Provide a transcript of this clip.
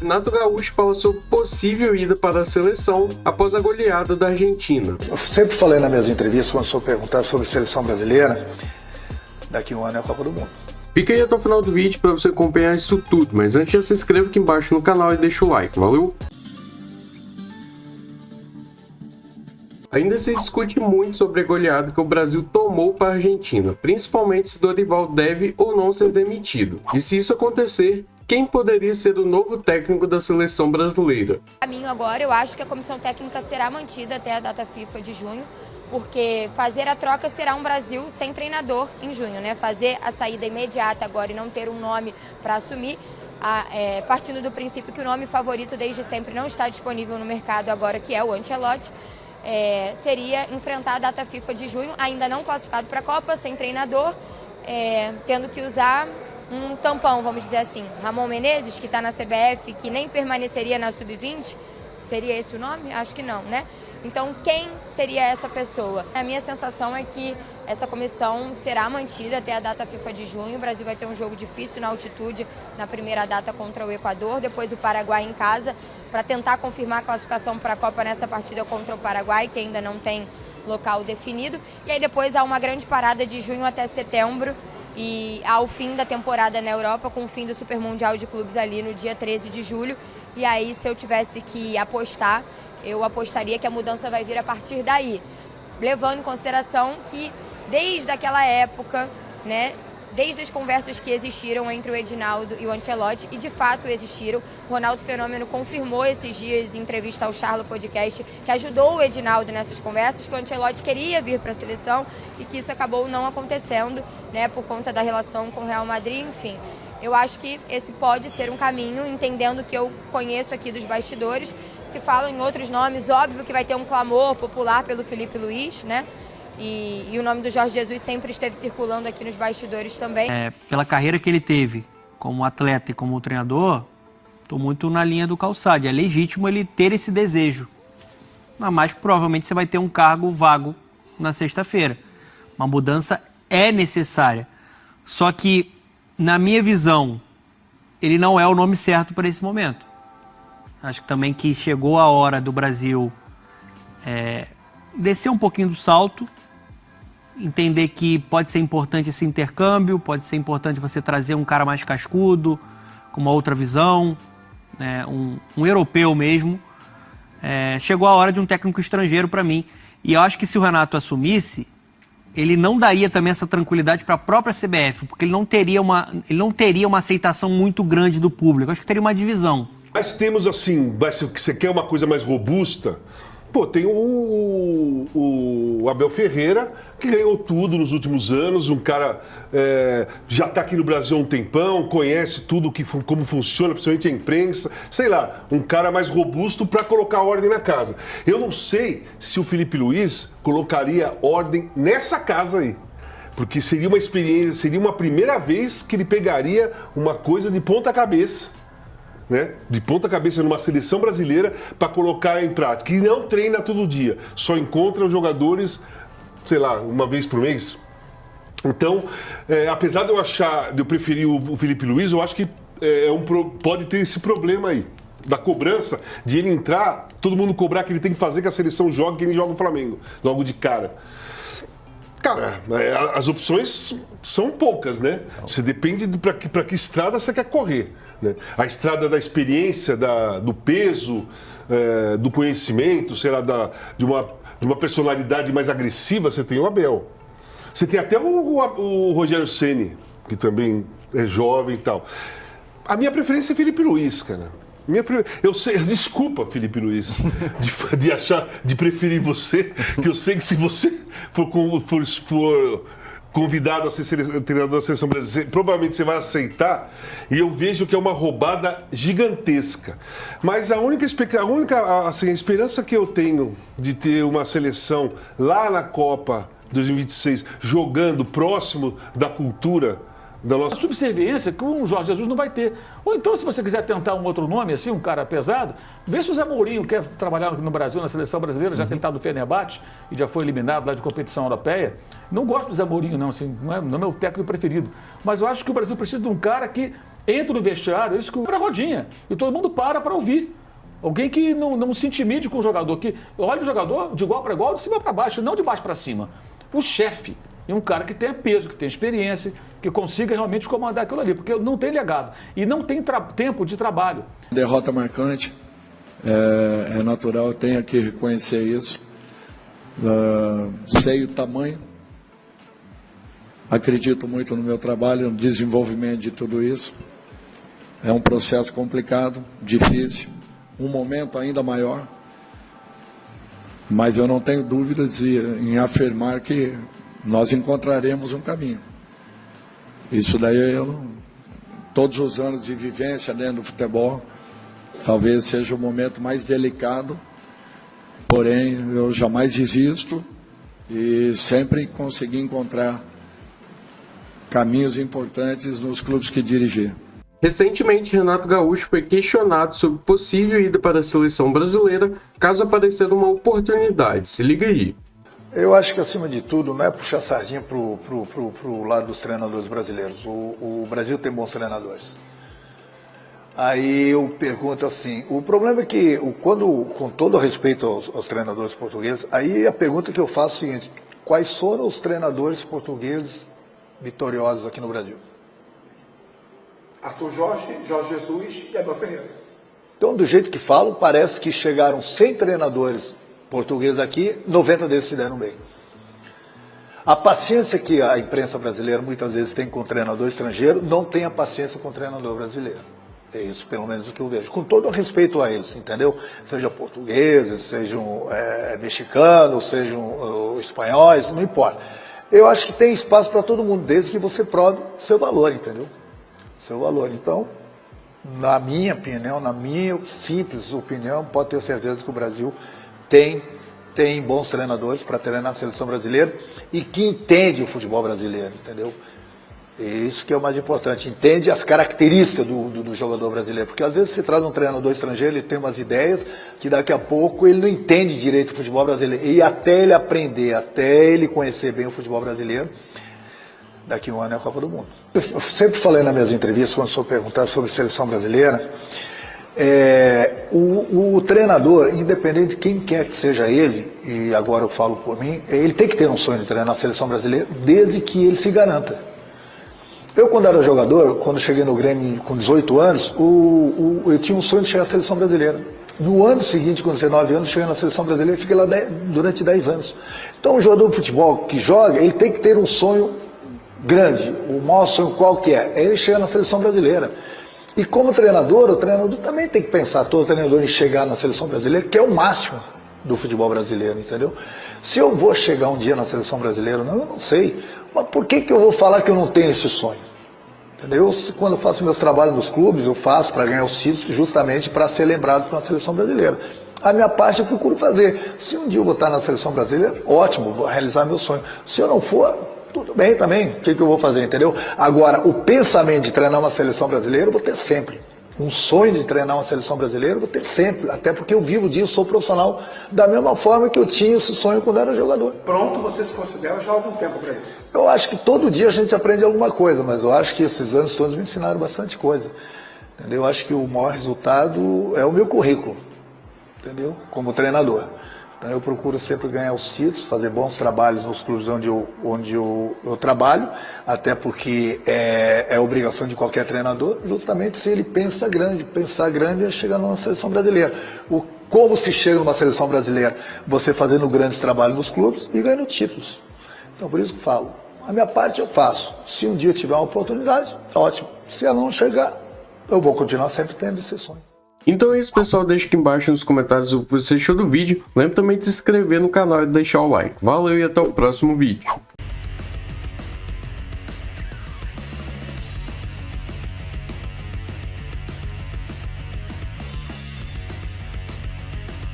Renato Gaúcho fala sobre possível ida para a seleção após a goleada da Argentina. Eu sempre falei nas minhas entrevistas, quando sou perguntado sobre seleção brasileira, daqui a um ano é a Copa do Mundo. Fica aí até o final do vídeo para você acompanhar isso tudo, mas antes já se inscreva aqui embaixo no canal e deixa o like, valeu? Ainda se discute muito sobre a goleada que o Brasil tomou para a Argentina, principalmente se Dorival deve ou não ser demitido. E se isso acontecer, quem poderia ser o novo técnico da seleção brasileira? Para mim agora, eu acho que a comissão técnica será mantida até a data FIFA de junho, porque fazer a troca será um Brasil sem treinador em junho, né? Fazer a saída imediata agora e não ter um nome para assumir, partindo do princípio que o nome favorito desde sempre não está disponível no mercado agora, que é o Ancelotti, seria enfrentar a data FIFA de junho, ainda não classificado para a Copa, sem treinador, tendo que usar um tampão, vamos dizer assim. Ramon Menezes, que está na CBF, que nem permaneceria na Sub-20, seria esse o nome? Acho que não, né? Então, quem seria essa pessoa? A minha sensação é que essa comissão será mantida até a data FIFA de junho. O Brasil vai ter um jogo difícil na altitude na primeira data contra o Equador, depois o Paraguai em casa, para tentar confirmar a classificação para a Copa nessa partida contra o Paraguai, que ainda não tem local definido. E aí depois há uma grande parada de junho até setembro, e ao fim da temporada na Europa, com o fim do Super Mundial de Clubes ali no dia 13 de julho. E aí, se eu tivesse que apostar, eu apostaria que a mudança vai vir a partir daí, levando em consideração que desde aquela época, né, desde as conversas que existiram entre o Edinaldo e o Ancelotti, e de fato existiram, o Ronaldo Fenômeno confirmou esses dias em entrevista ao Charlo Podcast, que ajudou o Edinaldo nessas conversas, que o Ancelotti queria vir para a seleção e que isso acabou não acontecendo, né, por conta da relação com o Real Madrid, enfim. Eu acho que esse pode ser um caminho, entendendo que eu conheço aqui dos bastidores. Se falam em outros nomes, óbvio que vai ter um clamor popular pelo Felipe Luiz, né? E o nome do Jorge Jesus sempre esteve circulando aqui nos bastidores também. Pela carreira que ele teve como atleta e como treinador, estou muito na linha do Calçade. É legítimo ele ter esse desejo. Mas provavelmente você vai ter um cargo vago na sexta-feira. Uma mudança é necessária. Só que, na minha visão, ele não é o nome certo para esse momento. Acho que também que chegou a hora do Brasil descer um pouquinho do salto, entender que pode ser importante esse intercâmbio, pode ser importante você trazer um cara mais cascudo, com uma outra visão, um europeu mesmo. Chegou a hora de um técnico estrangeiro para mim. E eu acho que se o Renato assumisse, ele não daria também essa tranquilidade para a própria CBF, porque ele não teria uma aceitação muito grande do público. Eu acho que teria uma divisão. Mas temos assim, se você quer uma coisa mais robusta, tem o Abel Ferreira, que ganhou tudo nos últimos anos, um cara já está aqui no Brasil há um tempão, conhece tudo como funciona, principalmente a imprensa, sei lá, um cara mais robusto para colocar ordem na casa. Eu não sei se o Felipe Luiz colocaria ordem nessa casa aí, porque seria uma experiência, seria uma primeira vez que ele pegaria uma coisa de ponta cabeça, né? De ponta cabeça numa seleção brasileira para colocar em prática. E não treina todo dia, só encontra os jogadores, sei lá, uma vez por mês. Então, apesar de eu preferir o Felipe Luiz, eu acho que pode ter esse problema aí, da cobrança, de ele entrar, todo mundo cobrar que ele tem que fazer que a seleção jogue, que ele joga o Flamengo, logo de cara. Cara, as opções são poucas, né? Você depende de para que estrada você quer correr, né? A estrada da experiência, do peso, do conhecimento, sei lá, de uma personalidade mais agressiva, você tem o Abel. Você tem até o Rogério Ceni, que também é jovem e tal. A minha preferência é Felipe Luiz, cara. Eu sei, desculpa, Felipe Luiz, de preferir você, que eu sei que se você for convidado a ser treinador da seleção brasileira, provavelmente você vai aceitar, e eu vejo que é uma roubada gigantesca. Mas a única esperança que eu tenho de ter uma seleção lá na Copa 2026 jogando próximo da cultura da nossa... A subserviência que o Jorge Jesus não vai ter. Ou então, se você quiser tentar um outro nome, assim, um cara pesado, vê se o Zé Mourinho quer trabalhar no Brasil, na seleção brasileira, já que ele está no Fenerbahçe e já foi eliminado lá de competição europeia. Não gosto do Zé Mourinho, não, assim, não é meu técnico preferido. Mas eu acho que o Brasil precisa de um cara que entra no vestiário, isso que para rodinha, e todo mundo para ouvir. Alguém que não se intimide com o jogador, que olha o jogador de igual para igual, de cima para baixo, não de baixo para cima. O chefe é um cara que tenha peso, que tenha experiência, que consiga realmente comandar aquilo ali, porque não tem legado e não tem tempo de trabalho. Derrota marcante, é natural, eu tenho que reconhecer isso. Sei o tamanho, acredito muito no meu trabalho, no desenvolvimento de tudo isso. É um processo complicado, difícil, um momento ainda maior, mas eu não tenho dúvidas em afirmar que nós encontraremos um caminho. Isso daí, todos os anos de vivência dentro do futebol, talvez seja o momento mais delicado, porém eu jamais desisto e sempre consegui encontrar caminhos importantes nos clubes que dirigi. Recentemente, Renato Gaúcho foi questionado sobre possível ida para a seleção brasileira caso aparecer uma oportunidade. Se liga aí. Eu acho que, acima de tudo, não é puxar sardinha pro lado dos treinadores brasileiros. O Brasil tem bons treinadores. Aí eu pergunto assim, o problema é que, com todo respeito aos treinadores portugueses, aí a pergunta que eu faço é a seguinte: quais foram os treinadores portugueses vitoriosos aqui no Brasil? Arthur Jorge, Jorge Jesus e Abel Ferreira. Então, do jeito que falam, parece que chegaram 100 treinadores portugueses aqui, 90 deles se deram bem. A paciência que a imprensa brasileira muitas vezes tem com o treinador estrangeiro, não tem a paciência com o treinador brasileiro. É isso, pelo menos, o que eu vejo. Com todo o respeito a eles, entendeu? Sejam portugueses, sejam mexicanos, sejam espanhóis, não importa. Eu acho que tem espaço para todo mundo, desde que você prove seu valor, entendeu? Seu valor. Então, na minha opinião, na minha simples opinião, pode ter certeza que o Brasil tem bons treinadores para treinar a seleção brasileira e que entende o futebol brasileiro, entendeu? E isso que é o mais importante, entende as características do jogador brasileiro, porque às vezes você traz um treinador estrangeiro, ele tem umas ideias que daqui a pouco ele não entende direito o futebol brasileiro, e até ele aprender, até ele conhecer bem o futebol brasileiro, daqui a um ano é a Copa do Mundo. Eu sempre falei nas minhas entrevistas, quando sou perguntado sobre seleção brasileira, o treinador, independente de quem quer que seja ele, e agora eu falo por mim, ele tem que ter um sonho de treinar a seleção brasileira, desde que ele se garanta. Eu, quando era jogador, quando cheguei no Grêmio com 18 anos, eu tinha um sonho de chegar à seleção brasileira. No ano seguinte, com 19 anos, cheguei na seleção brasileira e fiquei lá durante 10 anos. Então, um jogador de futebol que joga, ele tem que ter um sonho grande. O maior sonho qual que é? É ele chegar na seleção brasileira. E como treinador, o treinador também tem que pensar, todo treinador, em chegar na seleção brasileira, que é o máximo do futebol brasileiro, entendeu? Se eu vou chegar um dia na seleção brasileira, não, eu não sei. Mas por que eu vou falar que eu não tenho esse sonho? Entendeu? Quando eu faço meus trabalhos nos clubes, eu faço para ganhar os títulos justamente para ser lembrado pela seleção brasileira. A minha parte eu procuro fazer. Se um dia eu vou estar na seleção brasileira, ótimo, vou realizar meu sonho. Se eu não for, tudo bem também. O que eu vou fazer, entendeu? Agora, o pensamento de treinar uma seleção brasileira eu vou ter sempre. Um sonho de treinar uma seleção brasileira eu vou ter sempre. Até porque eu vivo disso, sou profissional da mesma forma que eu tinha esse sonho quando era jogador. Pronto, você se considera já há algum tempo para isso? Eu acho que todo dia a gente aprende alguma coisa, mas eu acho que esses anos todos me ensinaram bastante coisa. Entendeu? Eu acho que o maior resultado é o meu currículo, entendeu? Como treinador. Então eu procuro sempre ganhar os títulos, fazer bons trabalhos nos clubes onde eu trabalho, até porque é obrigação de qualquer treinador, justamente se ele pensa grande. Pensar grande é chegar numa seleção brasileira. Como se chega numa seleção brasileira? Você fazendo grandes trabalhos nos clubes e ganhando títulos. Então por isso que eu falo, a minha parte eu faço. Se um dia tiver uma oportunidade, ótimo. Se ela não chegar, eu vou continuar sempre tendo esse sonho. Então é isso, pessoal. Deixa aqui embaixo nos comentários o que você achou do vídeo. Lembre também de se inscrever no canal e deixar o like. Valeu e até o próximo vídeo.